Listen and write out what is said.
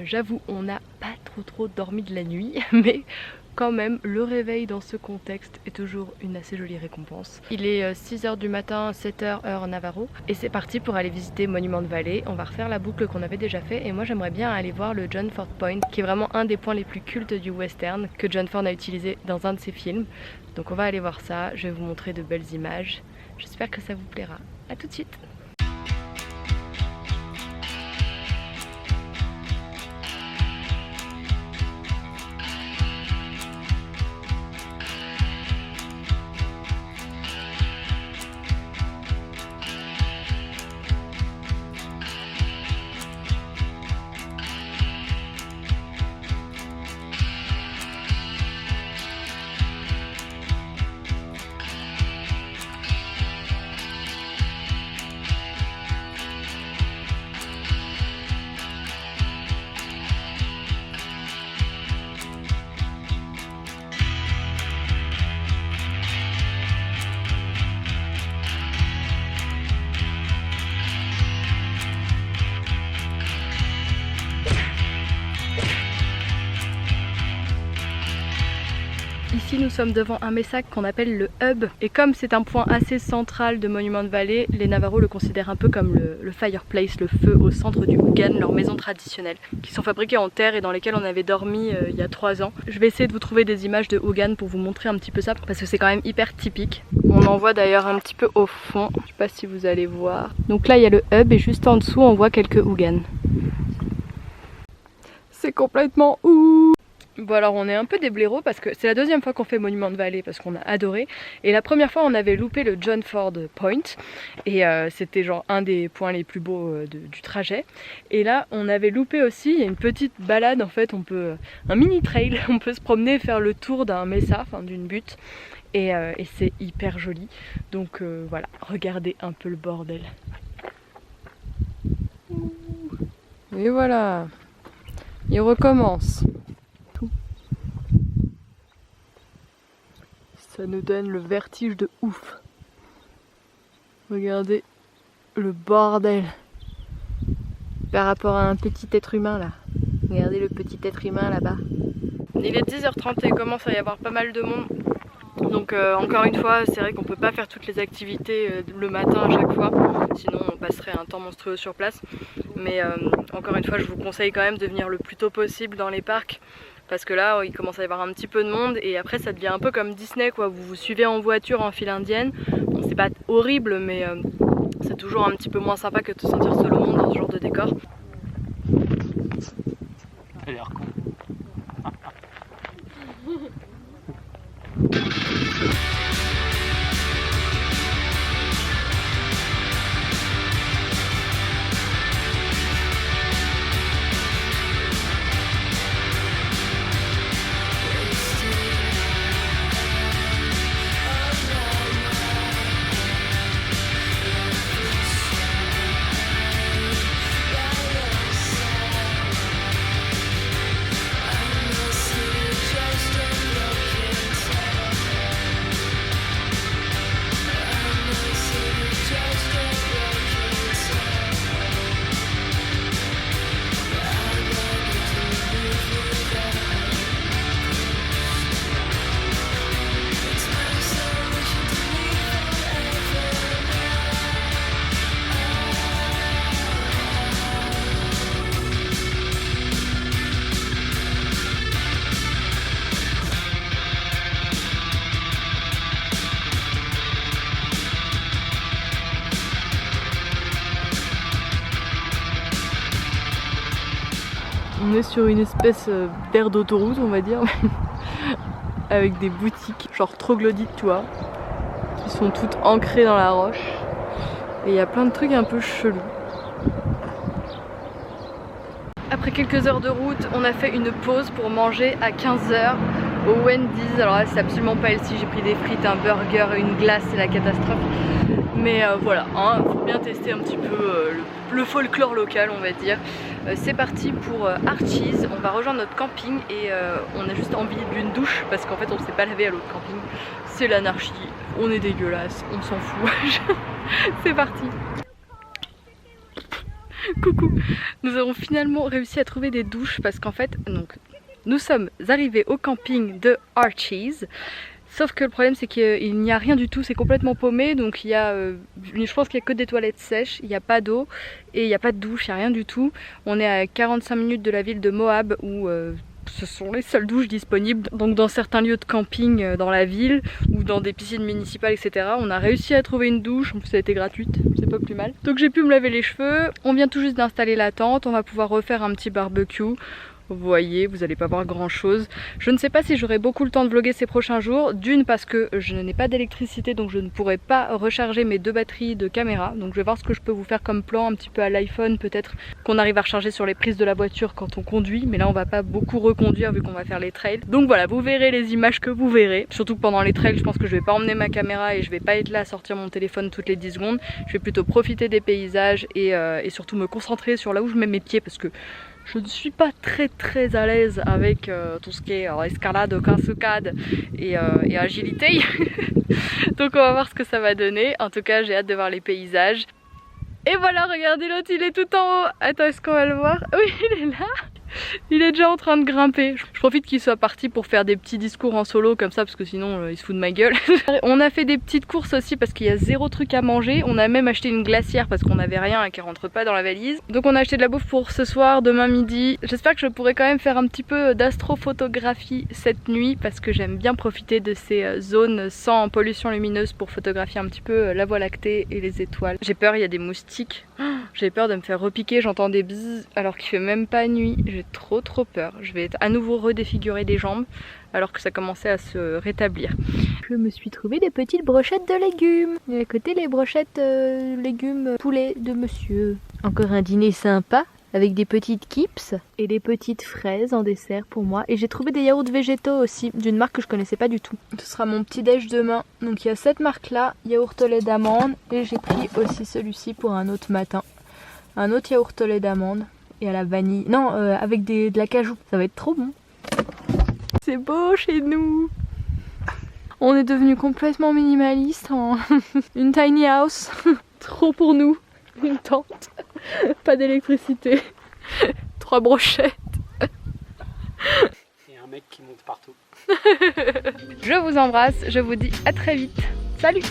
J'avoue, on n'a pas trop dormi de la nuit, mais quand même, le réveil dans ce contexte est toujours une assez jolie récompense. Il est 6h du matin, 7h heure Navarro, et c'est parti pour aller visiter Monument Valley. On va refaire la boucle qu'on avait déjà fait, et moi j'aimerais bien aller voir le John Ford Point, qui est vraiment un des points les plus cultes du western, que John Ford a utilisé dans un de ses films. Donc on va aller voir ça, je vais vous montrer de belles images. J'espère que ça vous plaira. A tout de suite! Ici nous sommes devant un messac qu'on appelle le hub, et comme c'est un point assez central de Monument Valley, les Navarros le considèrent un peu comme le fireplace, le feu au centre du Hougan, leur maison traditionnelle, qui sont fabriquées en terre et dans lesquelles on avait dormi il y a 3 ans. Je vais essayer de vous trouver des images de Hougan pour vous montrer un petit peu ça, parce que c'est quand même hyper typique. On en voit d'ailleurs un petit peu au fond, je sais pas si vous allez voir. Donc là il y a le hub et juste en dessous on voit quelques Hougan. C'est complètement ouh. Bon alors on est un peu des blaireaux parce que c'est la deuxième fois qu'on fait Monument Valley parce qu'on a adoré, et la première fois on avait loupé le John Ford Point et c'était genre un des points les plus beaux du trajet, et là on avait loupé aussi, il y a une petite balade en fait, un mini trail, on peut se promener et faire le tour d'un mesa, enfin d'une butte, et c'est hyper joli, donc voilà, regardez un peu le bordel. Et voilà, il recommence. Ça nous donne le vertige de ouf. Regardez le bordel par rapport à un petit être humain là. Regardez le petit être humain là-bas. Il est 10h30 et il commence à y avoir pas mal de monde. Donc encore une fois, c'est vrai qu'on peut pas faire toutes les activités le matin à chaque fois, sinon on passerait un temps monstrueux sur place. Mais encore une fois, je vous conseille quand même de venir le plus tôt possible dans les parcs, parce que là il commence à y avoir un petit peu de monde et après ça devient un peu comme Disney quoi, vous vous suivez en voiture en file indienne. Bon, c'est pas horrible mais c'est toujours un petit peu moins sympa que de se sentir seul au monde dans ce genre de décor. Elle a l'air con. On est sur une espèce d'aire d'autoroute on va dire, avec des boutiques genre troglodytes tu vois, qui sont toutes ancrées dans la roche, et il y a plein de trucs un peu chelous. Après quelques heures de route, on a fait une pause pour manger à 15h au Wendy's. Alors là c'est absolument pas ici, j'ai pris des frites, un burger et une glace, c'est la catastrophe. Mais voilà, hein, faut bien tester un petit peu le folklore local on va dire. C'est parti pour Archies, on va rejoindre notre camping et on a juste envie d'une douche parce qu'en fait on s'est pas lavé à l'autre camping. C'est l'anarchie, on est dégueulasse, on s'en fout. C'est parti. Coucou. Nous avons finalement réussi à trouver des douches parce qu'en fait, donc, nous sommes arrivés au camping de Archies. Sauf que le problème c'est qu'il n'y a rien du tout, c'est complètement paumé, donc il y a, je pense qu'il n'y a que des toilettes sèches, il n'y a pas d'eau et il n'y a pas de douche, il n'y a rien du tout. On est à 45 minutes de la ville de Moab où ce sont les seules douches disponibles. Donc dans certains lieux de camping dans la ville ou dans des piscines municipales, etc. On a réussi à trouver une douche, en plus elle était gratuite, c'est pas plus mal. Donc j'ai pu me laver les cheveux, on vient tout juste d'installer la tente, on va pouvoir refaire un petit barbecue. Vous voyez, vous n'allez pas voir grand chose. Je ne sais pas si j'aurai beaucoup le temps de vlogger ces prochains jours. D'une parce que je n'ai pas d'électricité, donc je ne pourrai pas recharger mes 2 batteries de caméra. Donc je vais voir ce que je peux vous faire comme plan, un petit peu à l'iPhone, peut-être qu'on arrive à recharger sur les prises de la voiture quand on conduit. Mais là on va pas beaucoup reconduire vu qu'on va faire les trails. Donc voilà, vous verrez les images que vous verrez. Surtout que pendant les trails, je pense que je vais pas emmener ma caméra et je vais pas être là à sortir mon téléphone toutes les 10 secondes. Je vais plutôt profiter des paysages et surtout me concentrer sur là où je mets mes pieds parce que je ne suis pas très à l'aise avec tout ce qui est escalade, cascade et agilité. Donc on va voir ce que ça va donner. En tout cas, j'ai hâte de voir les paysages. Et voilà, regardez l'autre, il est tout en haut. Attends, est-ce qu'on va le voir? Oui, il est là. Il est déjà en train de grimper. Je profite qu'il soit parti pour faire des petits discours en solo comme ça parce que sinon il se fout de ma gueule. On a fait des petites courses aussi parce qu'il y a 0 truc à manger. On a même acheté une glacière parce qu'on n'avait rien et qu'elle rentre pas dans la valise. Donc on a acheté de la bouffe pour ce soir, demain midi. J'espère que je pourrai quand même faire un petit peu d'astrophotographie cette nuit parce que j'aime bien profiter de ces zones sans pollution lumineuse pour photographier un petit peu la Voie lactée et les étoiles. J'ai peur, il y a des moustiques. J'ai peur de me faire repiquer, j'entends des bzzz alors qu'il fait même pas nuit. J'ai trop peur. Je vais à nouveau redéfigurer les jambes alors que ça commençait à se rétablir. Je me suis trouvé des petites brochettes de légumes. Et à côté les brochettes légumes poulet de monsieur. Encore un dîner sympa avec des petites kips et des petites fraises en dessert pour moi. Et j'ai trouvé des yaourts végétaux aussi d'une marque que je connaissais pas du tout. Ce sera mon petit déj demain. Donc il y a cette marque là, yaourt au lait d'amande, et j'ai pris aussi celui-ci pour un autre matin. Un autre yaourt au lait d'amande et à la vanille. Non, avec de la cajou. Ça va être trop bon. C'est beau chez nous. On est devenu complètement minimaliste en une tiny house. Trop pour nous. Une tente. Pas d'électricité. 3 brochettes. Et un mec qui monte partout. Je vous embrasse. Je vous dis à très vite. Salut!